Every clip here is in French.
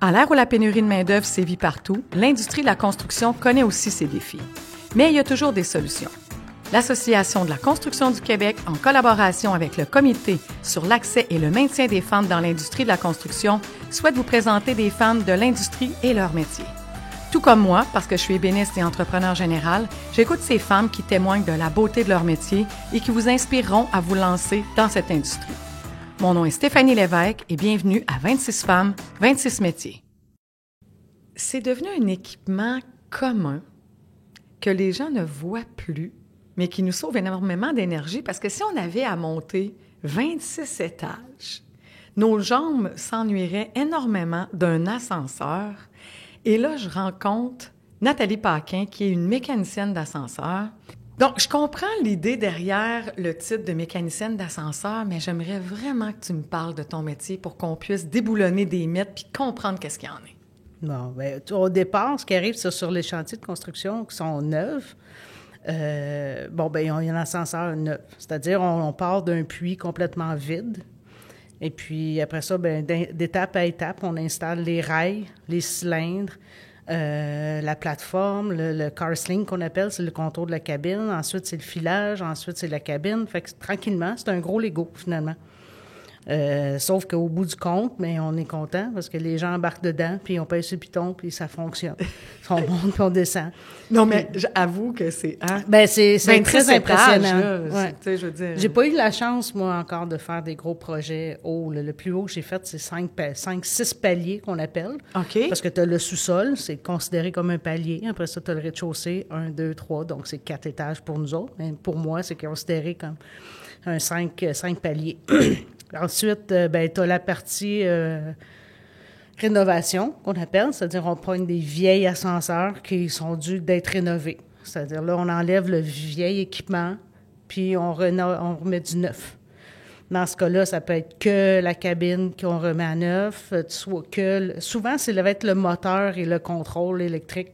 À l'ère où la pénurie de main-d'œuvre sévit partout, l'industrie de la construction connaît aussi ses défis. Mais il y a toujours des solutions. L'Association de la construction du Québec, en collaboration avec le Comité sur l'accès et le maintien des femmes dans l'industrie de la construction, souhaite vous présenter des femmes de l'industrie et leur métier. Tout comme moi, parce que je suis ébéniste et entrepreneur général, j'écoute ces femmes qui témoignent de la beauté de leur métier et qui vous inspireront à vous lancer dans cette industrie. Mon nom est Stéphanie Lévesque et bienvenue à 26 femmes, 26 métiers. C'est devenu un équipement commun que les gens ne voient plus, mais qui nous sauve énormément d'énergie parce que si on avait à monter 26 étages, nos jambes s'ennuieraient énormément d'un ascenseur. Et là, je rencontre Nathalie Paquin, qui est une mécanicienne d'ascenseur. Donc, je comprends l'idée derrière le titre de mécanicienne d'ascenseur, mais j'aimerais vraiment que tu me parles de ton métier pour qu'on puisse déboulonner des mythes puis comprendre qu'est-ce qu'il y en est. Bon, bien, au départ, ce qui arrive, c'est sur les chantiers de construction qui sont neufs. Il y a un ascenseur neuf. C'est-à-dire, on part d'un puits complètement vide. Et puis, après ça, d'étape à étape, on installe les rails, les cylindres, la plateforme, le car sling qu'on appelle, c'est le contour de la cabine. Ensuite, c'est le filage. Ensuite, c'est la cabine. Fait que tranquillement, c'est un gros Lego, finalement. Sauf qu'au bout du compte, mais on est content parce que les gens embarquent dedans, puis on pèse sur le piton, puis ça fonctionne. On monte, puis on descend. Non, mais j'avoue que c'est... Hein? C'est très impressionnant. Là, je veux dire... J'ai pas eu la chance, moi, encore, de faire des gros projets hauts. Le plus haut que j'ai fait, c'est 6 paliers qu'on appelle. OK. Parce que tu as le sous-sol, c'est considéré comme un palier. Après ça, tu as le rez-de-chaussée, 1, 2, 3, donc c'est 4 étages pour nous autres. Mais pour moi, c'est considéré comme un 5 paliers. Ensuite, tu as la partie rénovation, qu'on appelle, c'est-à-dire on prend des vieilles ascenseurs qui sont dus d'être rénovés. C'est-à-dire là, on enlève le vieil équipement, puis on remet du neuf. Dans ce cas-là, ça peut être que la cabine qu'on remet à neuf, souvent, ça va être le moteur et le contrôle électrique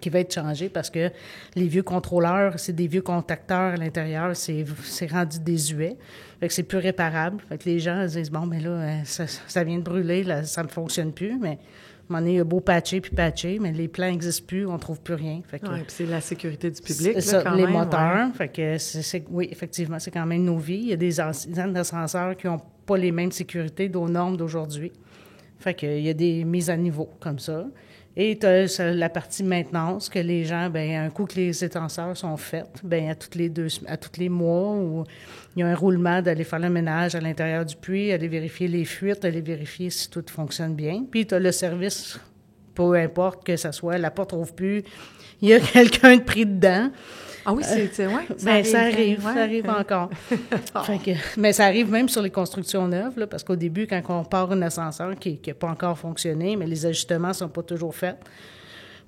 qui va être changé parce que les vieux contrôleurs, c'est des vieux contacteurs à l'intérieur, c'est rendu désuet. Fait que c'est plus réparable. Fait que les gens disent, bon, mais là, ça vient de brûler, là, ça ne fonctionne plus, mais à un moment donné, il y a beau patcher, mais les plans n'existent plus, on ne trouve plus rien. Fait que, puis c'est la sécurité du public, c'est ça, quand les même, moteurs. Ouais. Fait que oui, effectivement, c'est quand même nos vies. Il y a des ascenseurs qui n'ont pas les mêmes sécurités aux normes d'aujourd'hui. Fait qu'il y a des mises à niveau comme ça. Et tu as la partie maintenance que les gens, un coup que les ascenseurs sont faits, à tous les mois, où il y a un roulement d'aller faire le ménage à l'intérieur du puits, aller vérifier les fuites, aller vérifier si tout fonctionne bien. Puis tu as le service, peu importe que ça soit, la porte n'ouvre plus, il y a quelqu'un de pris dedans. Ah oui, ça arrive encore. Mais ça arrive même sur les constructions neuves, là, parce qu'au début, quand on part un ascenseur qui n'a pas encore fonctionné, mais les ajustements ne sont pas toujours faits,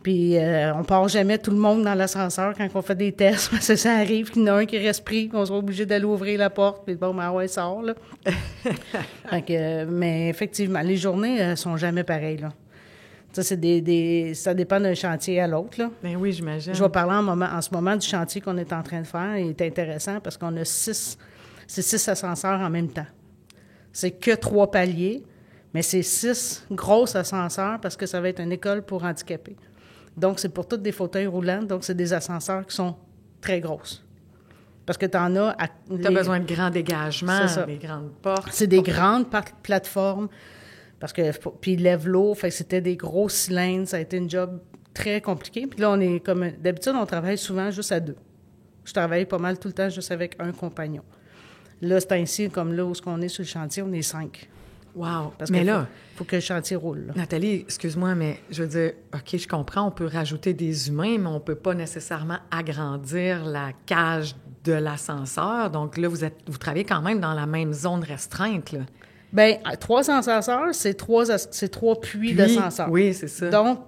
puis on ne part jamais tout le monde dans l'ascenseur quand on fait des tests, parce que ça arrive qu'il y en a un qui reste pris, qu'on soit obligé d'aller ouvrir la porte, puis sort, là. Mais effectivement, les journées ne sont jamais pareilles, là. Ça, ça dépend d'un chantier à l'autre, là. Ben oui, j'imagine. Je vais parler en ce moment du chantier qu'on est en train de faire. Il est intéressant parce qu'on a 6 ascenseurs en même temps. C'est que 3 paliers, mais c'est 6 grosses ascenseurs parce que ça va être une école pour handicapés. Donc, c'est pour tous des fauteuils roulants. Donc, c'est des ascenseurs qui sont très grosses. Parce que tu en as... Tu as besoin de grands dégagements, des grandes portes. C'est des grandes plateformes. Parce que, puis il lève l'eau, fait que c'était des gros cylindres, ça a été un job très compliqué. Puis là, on est comme, d'habitude, on travaille souvent juste à 2. Je travaille pas mal tout le temps juste avec un compagnon. Là, c'est ainsi, comme là où on est sur le chantier, on est 5. Wow! Parce mais là, faut que le chantier roule. Là. Nathalie, excuse-moi, mais je veux dire, OK, je comprends, on peut rajouter des humains, mais on peut pas nécessairement agrandir la cage de l'ascenseur. Donc là, vous travaillez quand même dans la même zone restreinte, là. 3 ascenseurs, c'est 3 puits d'ascenseurs. Oui, c'est ça. Donc,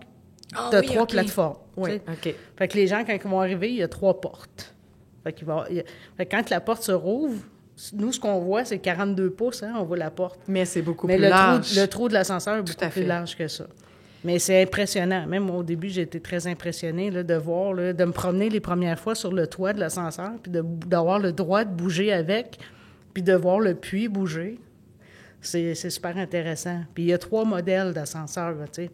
tu as 3 plateformes. Oui, OK. Fait que les gens, quand ils vont arriver, il y a 3 portes. Fait que quand la porte se rouvre, nous, ce qu'on voit, c'est 42 pouces, hein, on voit la porte. Mais c'est beaucoup plus large. Le trou de l'ascenseur est beaucoup plus large que ça. Mais c'est impressionnant. Même au début, j'ai été très impressionnée là, de voir, là, de me promener les premières fois sur le toit de l'ascenseur, puis d'avoir le droit de bouger avec, puis de voir le puits bouger. C'est super intéressant. Puis il y a 3 modèles d'ascenseurs, tu sais.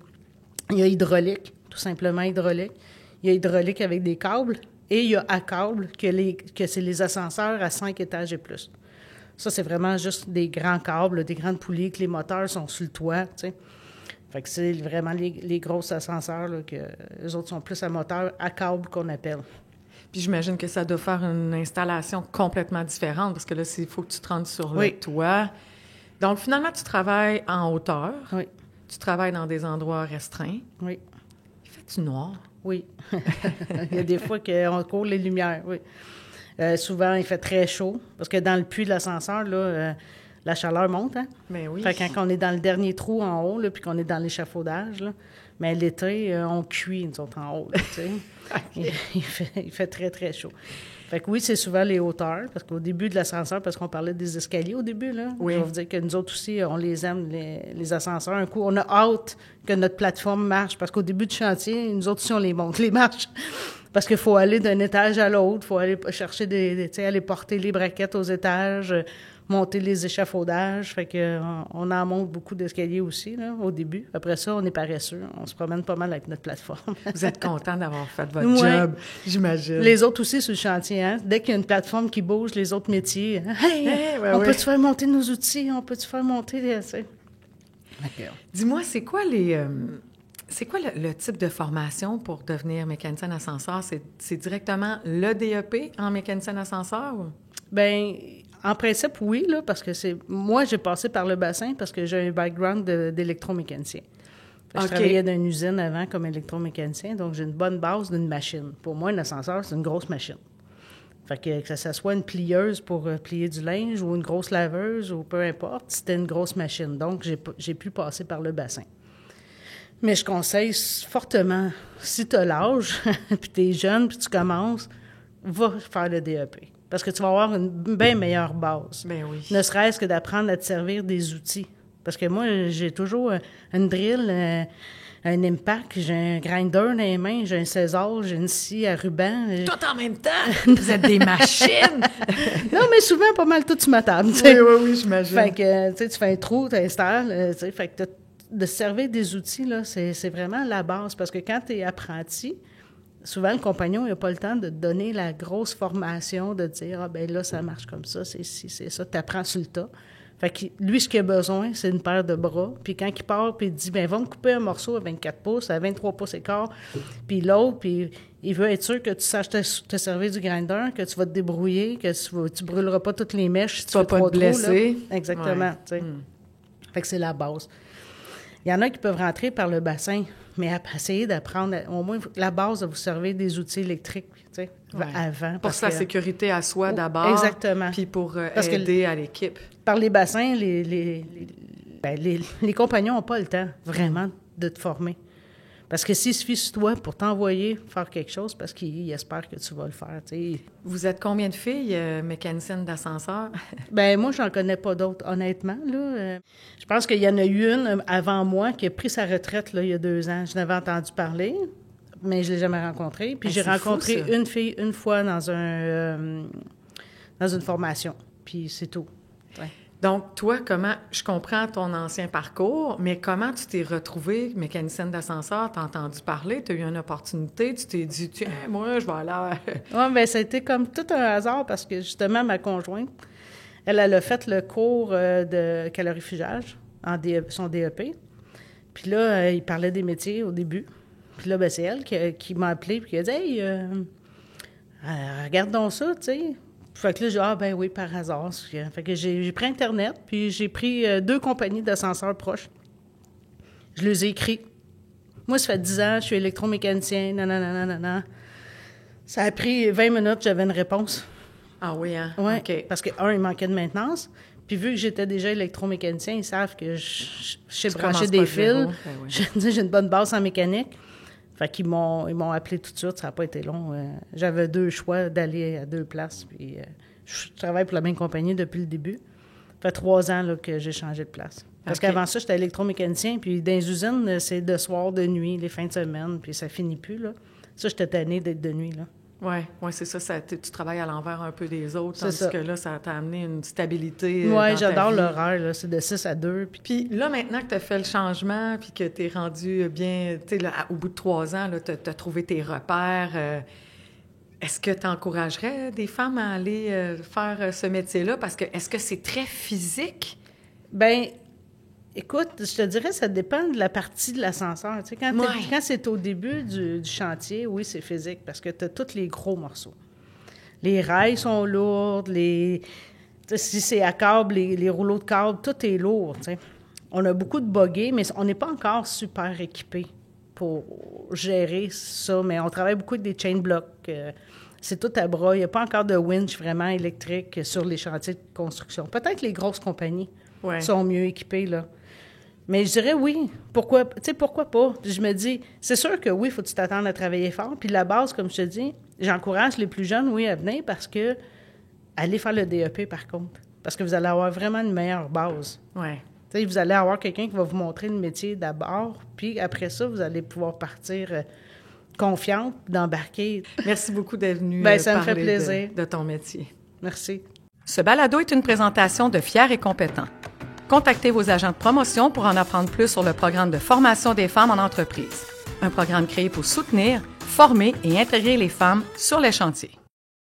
Il y a hydraulique, tout simplement hydraulique. Il y a hydraulique avec des câbles. Et il y a à câble, que c'est les ascenseurs à 5 étages et plus. Ça, c'est vraiment juste des grands câbles, des grandes poulies, que les moteurs sont sur le toit, tu sais. Fait que c'est vraiment les gros ascenseurs, là, que les autres sont plus à moteur à câble qu'on appelle. Puis j'imagine que ça doit faire une installation complètement différente, parce que là, il faut que tu te rendes sur le toit. Donc, finalement, tu travailles en hauteur. Oui. Tu travailles dans des endroits restreints. Oui. Il fait-tu noir? Oui. Il y a des fois qu'on court les lumières, oui. Souvent, il fait très chaud, parce que dans le puits de l'ascenseur, là, la chaleur monte, hein? Bien oui. Fait que quand on est dans le dernier trou en haut, là, puis qu'on est dans l'échafaudage, là, mais l'été, on cuit, nous autres, en haut, là, tu sais. Okay. Il fait très, très chaud. Fait que oui, c'est souvent les hauteurs, parce qu'au début de l'ascenseur, parce qu'on parlait des escaliers au début, là, oui. Je vais vous dire que nous autres aussi, on les aime, les ascenseurs. Un coup, on a hâte que notre plateforme marche, parce qu'au début du chantier, nous autres aussi, on les monte, les marches. Parce qu'il faut aller d'un étage à l'autre, il faut aller chercher aller porter les braquettes aux étages, monter les échafaudages. Fait que on en monte beaucoup d'escaliers aussi, là, au début. Après ça, on est paresseux. On se promène pas mal avec notre plateforme. Vous êtes content d'avoir fait votre job, j'imagine. Les autres aussi sur le chantier, hein? Dès qu'il y a une plateforme qui bouge, les autres métiers, hein? On peut-tu faire monter nos outils? On peut-tu faire monter... Dis-moi, c'est quoi le type de formation pour devenir mécanicien d'ascenseur? C'est directement le DEP en mécanicien d'ascenseur? Bien, en principe, oui, là, parce que moi, j'ai passé par le bassin parce que j'ai un background d'électromécanicien. Je travaillais dans une usine avant comme électromécanicien, donc j'ai une bonne base d'une machine. Pour moi, un ascenseur, c'est une grosse machine. Fait que ça soit une plieuse pour plier du linge ou une grosse laveuse ou peu importe, c'était une grosse machine. Donc, j'ai pu passer par le bassin. Mais je conseille fortement, si tu as l'âge, puis tu es jeune, puis tu commences, va faire le DEP. Parce que tu vas avoir une bien meilleure base. Bien oui. Ne serait-ce que d'apprendre à te servir des outils. Parce que moi, j'ai toujours une drill, un impact, j'ai un grinder dans les mains, j'ai un César, j'ai une scie à ruban. Tout en même temps! Vous êtes des machines! Non, mais souvent, pas mal tout sur ma table. Oui, j'imagine. Fait que, tu fais un trou, tu installes, fait que de se servir des outils, là, c'est vraiment la base. Parce que quand tu es apprenti, souvent, le compagnon, il n'a pas le temps de te donner la grosse formation, de te dire, ah, ben là, ça marche comme ça, c'est ci, c'est ça. Tu apprends sur le tas. Fait que lui, ce qu'il a besoin, c'est une paire de bras. Puis quand il part, puis il dit, ben va me couper un morceau à 24 pouces, à 23 pouces et quart. Puis l'autre, puis il veut être sûr que tu saches te servir du grinder, que tu vas te débrouiller, que tu brûleras pas toutes les mèches si tu vas pas te blesser. Exactement, tu sais. Fait que c'est la base. Il y en a qui peuvent rentrer par le bassin, mais essayer d'apprendre, au moins, la base de vous servir des outils électriques, tu sais, avant. Pour sa sécurité à soi d'abord. Exactement. Puis pour aider à l'équipe. Par les bassins, les compagnons n'ont pas le temps, vraiment, de te former. Parce que s'il se fie sur toi pour t'envoyer faire quelque chose, parce qu'il espère que tu vas le faire, tu sais. Vous êtes combien de filles mécaniciennes d'ascenseur? Bien, moi, j'en connais pas d'autres, honnêtement, là. Je pense qu'il y en a eu une avant moi qui a pris sa retraite, là, il y a 2 ans. Je n'avais entendu parler, mais je l'ai jamais rencontrée. Puis j'ai rencontré une fille une fois dans une formation. Puis c'est tout. Ouais. Donc, toi, je comprends ton ancien parcours, mais comment tu t'es retrouvée mécanicienne d'ascenseur? T'as entendu parler, t'as eu une opportunité, tu t'es dit, tiens, moi, je vais aller... Oui, bien, ça a été comme tout un hasard parce que, justement, ma conjointe, elle a fait le cours de calorifugage, son DEP. Puis là, il parlait des métiers au début. Puis là, ben, c'est elle qui m'a appelé puis qui a dit, « Hey, regarde donc ça, tu sais. » Fait que là, j'ai dit, ah ben oui, par hasard. Fait que j'ai pris Internet, puis j'ai pris 2 compagnies d'ascenseurs proches. Je les ai écrits. Moi, ça fait 10 ans, je suis électromécanicien, nanana. Ça a pris 20 minutes, j'avais une réponse. Ah oui, hein? Oui, OK. parce que, il manquait de maintenance. Puis vu que j'étais déjà électromécanicien, ils savent que je sais brancher des fils. Ben oui. J'ai une bonne base en mécanique. Fait qu'ils m'ont appelé tout de suite, ça n'a pas été long. J'avais 2 choix d'aller à 2 places. Puis je travaille pour la même compagnie depuis le début. Ça fait 3 ans là, que j'ai changé de place. Parce qu'avant ça, j'étais électromécanicien, puis dans les usines, c'est de soir, de nuit, les fins de semaine, puis ça finit plus, là. Ça, j'étais tannée d'être de nuit, là. Oui, c'est ça, tu travailles à l'envers un peu des autres, tandis ça. que là, ça t'a amené une stabilité Oui, j'adore l'horaire, là, c'est de 6 à 2. Puis là, maintenant que tu as fait le changement, puis que tu es rendu bien, tu sais, au bout de 3 ans, tu as trouvé tes repères, est-ce que tu encouragerais des femmes à aller faire ce métier-là? Parce que est-ce que c'est très physique? Bien, écoute, je te dirais, ça dépend de la partie de l'ascenseur. Tu sais, quand c'est au début du chantier, oui, c'est physique, parce que tu as tous les gros morceaux. Les rails sont lourdes, si c'est à câble, les rouleaux de câble, tout est lourd. Tu sais. On a beaucoup de bogués, mais on n'est pas encore super équipés pour gérer ça. Mais on travaille beaucoup avec des chain blocks. C'est tout à bras. Il n'y a pas encore de winch vraiment électrique sur les chantiers de construction. Peut-être que les grosses compagnies sont mieux équipées, là. Mais je dirais oui. Pourquoi pas? Je me dis, c'est sûr que oui, il faut que tu t'attendes à travailler fort. Puis la base, comme je te dis, j'encourage les plus jeunes, oui, à venir parce que allez faire le DEP, par contre. Parce que vous allez avoir vraiment une meilleure base. Oui. Tu sais, vous allez avoir quelqu'un qui va vous montrer le métier d'abord, puis après ça, vous allez pouvoir partir confiante d'embarquer. Merci beaucoup d'être venue ça me fait plaisir. De ton métier. Merci. Ce balado est une présentation de Fiers et compétents. Contactez vos agents de promotion pour en apprendre plus sur le programme de formation des femmes en entreprise. Un programme créé pour soutenir, former et intégrer les femmes sur les chantiers.